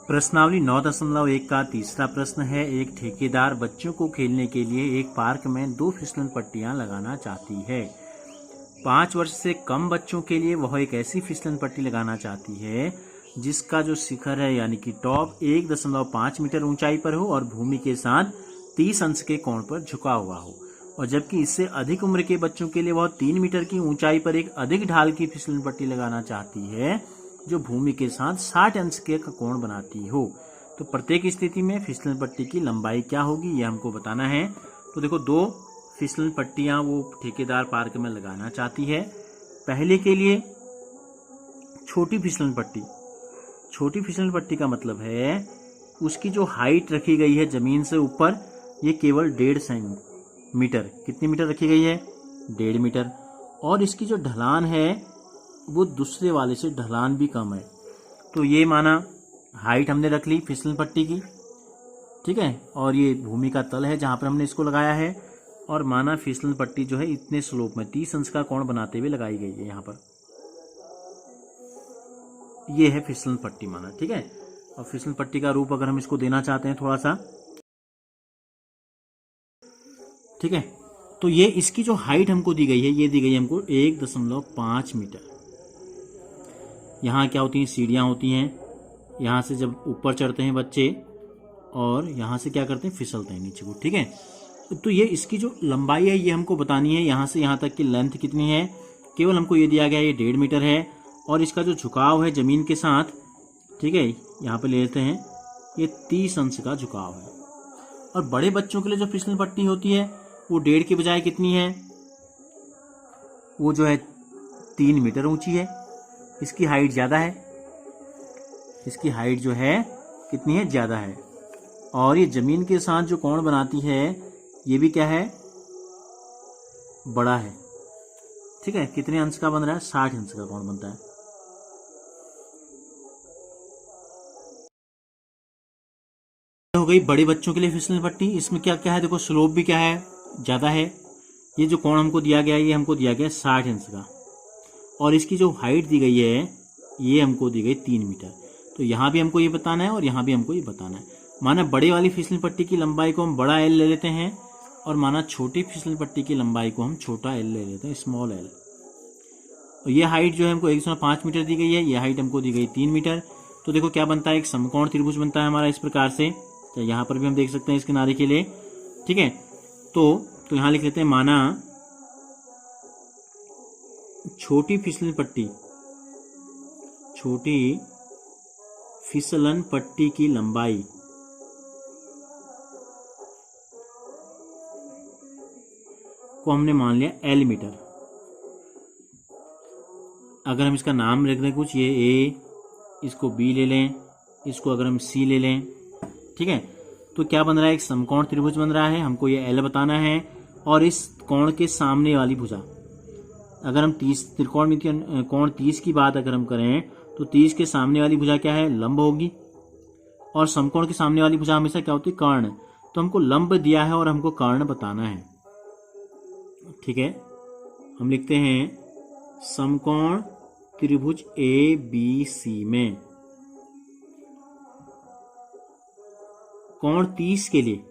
प्रश्नावली 9.1 का तीसरा प्रश्न है। एक ठेकेदार बच्चों को खेलने के लिए एक पार्क में 2 फिसलन पट्टियां लगाना चाहती है। 5 वर्ष से कम बच्चों के लिए वह एक ऐसी फिसलन पट्टी लगाना चाहती है जिसका जो शिखर है यानी कि टॉप 1.5 मीटर ऊंचाई पर हो और भूमि के साथ 30 अंश के कोण पर झुका हुआ हो, और जबकि इससे अधिक उम्र के बच्चों के लिए वह 3 मीटर की ऊंचाई पर एक अधिक ढाल की फिसलन पट्टी लगाना चाहती है जो भूमि के साथ 60 अंश के कोण बनाती हो। तो प्रत्येक स्थिति में फिसलन पट्टी की लंबाई क्या होगी ये हमको बताना है। तो देखो 2 फिसलन पट्टियां वो ठेकेदार पार्क में लगाना चाहती है। पहले के लिए छोटी फिसलन पट्टी, छोटी फिसलन पट्टी का मतलब है उसकी जो हाइट रखी गई है जमीन से ऊपर ये केवल 1.5 मीटर, कितनी मीटर रखी गई है 1.5 मीटर, और इसकी जो ढलान है वो दूसरे वाले से ढलान भी कम है। तो ये माना हाइट हमने रख ली फिसलन पट्टी की, ठीक है, और ये भूमि का तल है जहां पर हमने इसको लगाया है, और माना फिसलन पट्टी जो है इतने स्लोप में 30 अंश का कोण बनाते हुए लगाई गई है यहाँ पर। ये है फिसलन पट्टी माना, ठीक है। और फिसलन पट्टी का रूप अगर हम इसको देना चाहते हैं थोड़ा सा, ठीक है, तो ये इसकी जो हाइट हमको दी गई है ये दी गई है हमको 1.5 मीटर। यहाँ क्या होती हैं सीढ़ियाँ होती हैं, यहाँ से जब ऊपर चढ़ते हैं बच्चे और यहाँ से क्या करते हैं फिसलते हैं नीचे को, ठीक है। तो ये इसकी जो लंबाई है ये हमको बतानी है, यहाँ से यहाँ तक की लेंथ कितनी है, केवल हमको ये दिया गया है ये 1.5 मीटर है, और इसका जो झुकाव है जमीन के साथ, ठीक है, यहाँ पे ले लेते हैं ये 30 अंश का झुकाव है। और बड़े बच्चों के लिए जो फिसलन पट्टी होती है वो 1.5 के बजाय कितनी है, वो जो है 3 मीटर ऊंची है, इसकी हाइट ज़्यादा है, इसकी हाइट जो है कितनी है ज़्यादा है, और ये ज़मीन के साथ जो कोण बनाती है ये भी क्या है बड़ा है, ठीक है। कितने अंश का बन रहा है 60 अंश का कोण बनता है। हो गई बड़े बच्चों के लिए फिसलन पट्टी। इसमें क्या क्या है देखो, स्लोप भी क्या है ज़्यादा है, ये जो कोण हमको दिया गया है ये हमको दिया गया 60 अंश का, और इसकी जो हाइट दी गई है ये हमको दी गई 3 मीटर। तो यहाँ भी हमको ये बताना है और यहाँ भी हमको ये बताना है। माना बड़े वाली फिसलन पट्टी की लंबाई को हम बड़ा एल ले लेते हैं, और माना छोटी फिसलन पट्टी की लंबाई को हम छोटा एल ले लेते हैं, स्मॉल एल। और ये हाइट जो है हमको 1.5 मीटर दी गई है, ये हाइट हमको दी गई 3 मीटर। तो देखो क्या बनता है, एक समकोण त्रिभुज बनता है हमारा इस प्रकार से। तो यहाँ पर भी हम देख सकते हैं इस किनारे के लिए, ठीक है। तो यहाँ लिख लेते हैं माना छोटी फिसलन पट्टी, छोटी फिसलन पट्टी की लंबाई को हमने मान लिया एल मीटर। अगर हम इसका नाम रख दें कुछ, ये ए, इसको बी ले लें, इसको अगर हम सी ले लें, ठीक है, तो क्या बन रहा है एक समकोण त्रिभुज बन रहा है। हमको ये एल बताना है, और इस कोण के सामने वाली भुजा, अगर हम 30 त्रिकोणमितीय कोण 30 की बात अगर हम करें तो 30 के सामने वाली भुजा क्या है लंब होगी, और समकोण के सामने वाली भुजा हमेशा क्या होती है कर्ण। तो हमको लंब दिया है और हमको कर्ण बताना है, ठीक है। हम लिखते हैं समकोण त्रिभुज ए बी सी में कोण 30 के लिए,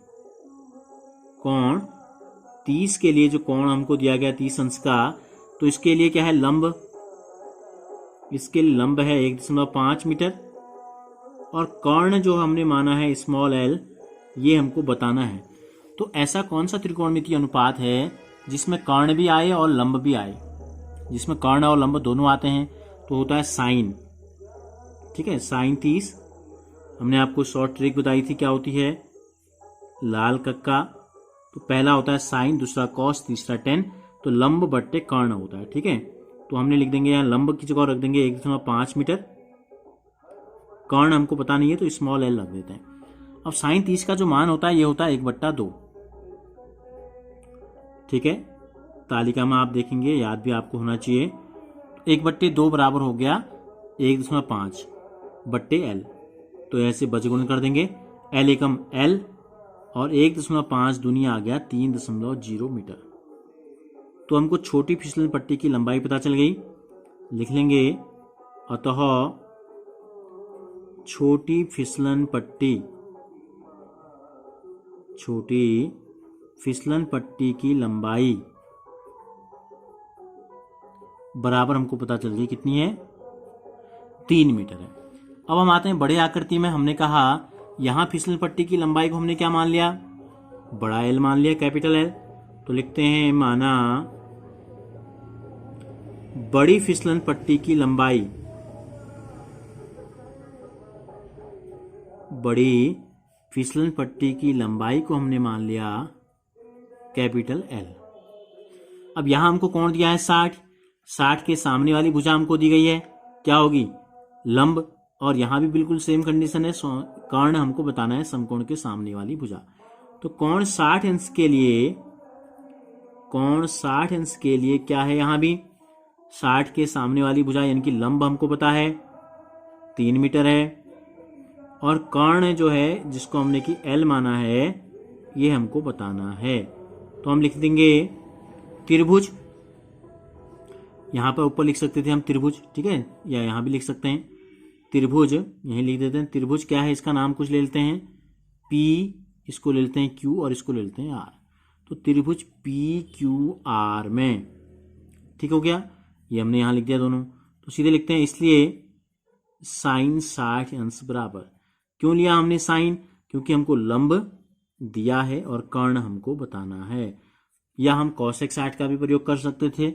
कोण 30 के लिए जो कोण हमको दिया गया 30 अंश का, तो इसके लिए क्या है लंब, इसके लिए लंब है 1.5 मीटर, और कर्ण जो हमने माना है स्मॉल एल ये हमको बताना है। तो ऐसा कौन सा त्रिकोणमितीय अनुपात है जिसमें कर्ण भी आए और लंब भी आए, जिसमें कर्ण और लंब दोनों आते हैं, तो होता है साइन, ठीक है। साइन 30 हमने आपको शॉर्ट ट्रिक बताई थी क्या होती है, लाल कक्का, तो पहला होता है साइन, दूसरा कॉस, तीसरा टेन, तो लंब बट्टे कर्ण होता है, ठीक है। तो हमने लिख देंगे यहाँ लंब की जगह रख देंगे 1.5 मीटर, कर्ण हमको पता नहीं है तो स्मॉल एल रख देते हैं। अब साइन 30 का जो मान होता है ये होता है 1/2, ठीक है। तालिका में आप देखेंगे, याद भी आपको होना चाहिए, 1/2 बराबर हो गया 1.5 बट्टे एल। तो ऐसे बजगुण कर देंगे, एल एकम एल, और 1.5 दुनिया आ गया 3.0 मीटर। तो हमको छोटी फिसलन पट्टी की लंबाई पता चल गई, लिख लेंगे अतः छोटी फिसलन पट्टी की लंबाई बराबर हमको पता चल गई कितनी है, 3 मीटर है। अब हम आते हैं बड़े आकृति में। हमने कहा यहां फिसलन पट्टी की लंबाई को हमने क्या मान लिया, बड़ा एल मान लिया, कैपिटल एल। तो लिखते हैं माना बड़ी फिसलन पट्टी की लंबाई, बड़ी फिसलन पट्टी की लंबाई को हमने मान लिया कैपिटल एल। अब यहां हमको कोण दिया है 60 के सामने वाली भुजा हमको दी गई है, क्या होगी, लंब। और यहां भी बिल्कुल सेम कंडीशन है, कर्ण हमको बताना है समकोण के सामने वाली भुजा। तो कोण 60 अंश के लिए क्या है, यहां भी 60 के सामने वाली भुजा यानी कि लंब हमको पता है 3 मीटर है, और कर्ण जो है जिसको हमने कि एल माना है ये हमको बताना है। तो हम लिख देंगे त्रिभुज, यहां पर ऊपर लिख सकते थे हम त्रिभुज, ठीक है, या यहां भी लिख सकते हैं त्रिभुज, यही लिख देते हैं। त्रिभुज क्या है, इसका नाम कुछ ले लेते हैं P, इसको ले लेते हैं Q और इसको ले लेते हैं R। तो त्रिभुज PQR में, ठीक हो गया, ये हमने यहां लिख दिया दोनों। तो सीधे लिखते हैं इसलिए साइन 60 अंश बराबर, क्यों लिया हमने साइन, क्योंकि हमको लंब दिया है और कर्ण हमको बताना है। या हम कोसेक 60 का भी प्रयोग कर सकते थे,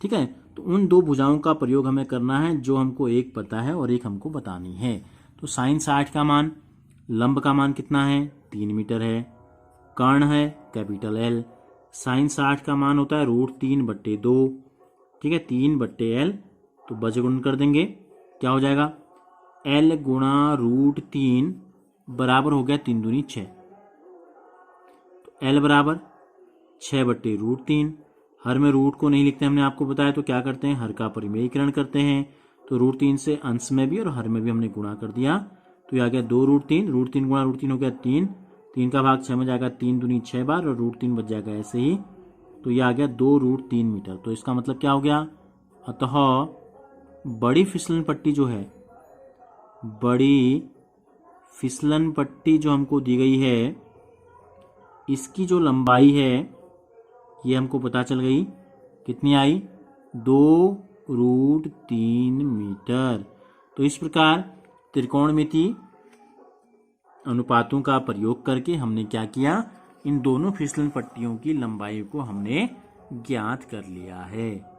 ठीक है। तो उन दो भुजाओं का प्रयोग हमें करना है जो हमको एक पता है और एक हमको बतानी है। तो साइन 60 का मान, लंब का मान कितना है, 3 मीटर है, कर्ण है कैपिटल एल। साइन 60 का मान होता है √3/2, ठीक है, 3/L। तो बजगुण कर देंगे, क्या हो जाएगा, L गुणा √3 बराबर हो गया 3 दूनी 6। तो L बराबर 6/√3। हर में रूट को नहीं लिखते, हमने आपको बताया, तो क्या करते हैं, हर का परिमेयीकरण करते हैं। तो √3 से अंश में भी और हर में भी हमने गुणा कर दिया, तो ये आ गया 2√3, √3 गुणा √3 हो गया 3, 3 का भाग 6 में जाएगा 3 दूनी 6 बार और √3 बच जाएगा ऐसे ही। तो ये आ गया 2√3 मीटर। तो इसका मतलब क्या हो गया, अतः बड़ी फिसलन पट्टी जो है, बड़ी फिसलन पट्टी जो हमको दी गई है, इसकी जो लंबाई है ये हमको पता चल गई, कितनी आई, 2√3 मीटर। तो इस प्रकार त्रिकोणमिति अनुपातों का प्रयोग करके हमने क्या किया, इन दोनों फिसलन पट्टियों की लंबाई को हमने ज्ञात कर लिया है।